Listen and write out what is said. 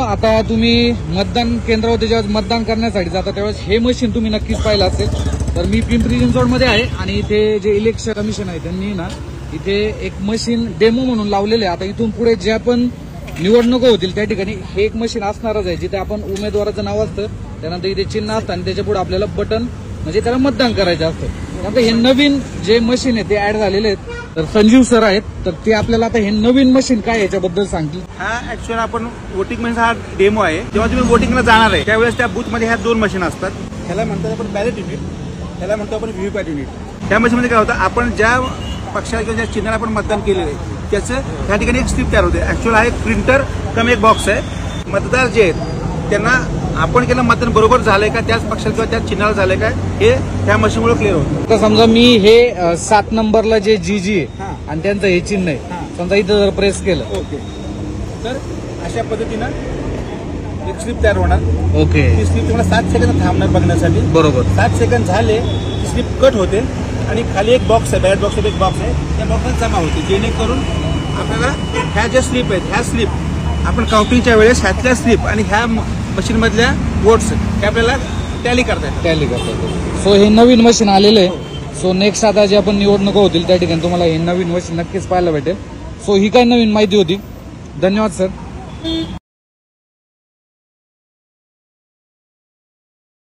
आता तुम्ही मतदान केंद्रावर जेव्हा मतदान करण्यासाठी जाता त्यावेळेस हे मशीन तुम्ही नक्कीच पाहिलं असेल. तर मी पिंपरी चिंचवडमध्ये आहे आणि इथे जे इलेक्शन कमिशन आहे त्यांनी ना इथे एक मशीन डेमो म्हणून लावलेले आहे. आता इथून पुढे ज्या पण निवडणुका होतील त्या ठिकाणी हे एक मशीन असणारच आहे, जिथे आपण उमेदवाराचं नाव असतं, त्यानंतर इथे चिन्ह असतं आणि त्याच्या पुढे आपल्याला बटन म्हणजे त्याला मतदान करायचं असतं. त्यानंतर हे नवीन जे मशीन आहे ते ऍड झालेले आहेत. तर संजीव सर आहेत, तर ते आपल्याला आता हे नवीन मशीन काय याच्याबद्दल सांगतील. हा ऍक्च्युअली आपण वोटिंग मशीन हा डेमो आहे. जेव्हा तुम्ही वोटिंगला जाणार आहे त्यावेळेस त्या बूथमध्ये ह्या 2 मशीन असतात. ह्याला म्हणतात आपण बॅलेट युनिट, ह्याला म्हणतो आपण व्हीव्हीपॅट युनिट. त्या मशीनमध्ये काय होतं, आपण ज्या पक्षाला किंवा ज्या चिन्हाला आपण मतदान केलेलं आहे त्याचं त्या ठिकाणी एक स्लिप तयार होते. ऍक्च्युअल हा एक प्रिंटर कम एक बॉक्स आहे. मतदार जे आहेत त्यांना आपण केलं मतदान बरोबर झालंय का, त्याच पक्षाला किंवा त्याच चिन्हाला झालंय का हे त्या मशीनमुळे क्लिअर होतं. तर समजा मी हे 7 नंबरला जे जी आहे आणि त्यांचं हे चिन्ह आहे, समजा इथं जर प्रेस केलं ओके, तर अशा पद्धतीनं एक स्लिप तयार होणार. ओके, ती स्लिप तुम्हाला 7 सेकंद थांबणार बघण्यासाठी. बरोबर, 7 सेकंद झाले ती स्लिप कट होते आणि खाली एक बॉक्स आहे, बॅलेट बॉक्स एक बॉक्स आहे, त्या बॉक्समध्ये जमा होते. जेणेकरून आपल्याला ह्या ज्या स्लिप आहेत ह्या स्लिप आपण काउंटिंगच्या वेळेस ह्यातल्या स्लिप आणि ह्या मशीनमधल्या वोट्स हे आपल्याला टॅली करतात. सो हे नवीन मशीन आलेलं आहे. सो नेक्स्ट आता जे आपण निवडणुका होतील त्या ठिकाणी तुम्हाला हे नवीन मशीन नक्कीच पाहायला भेटेल. सो ही काय नवीन माहिती होती. धन्यवाद सर.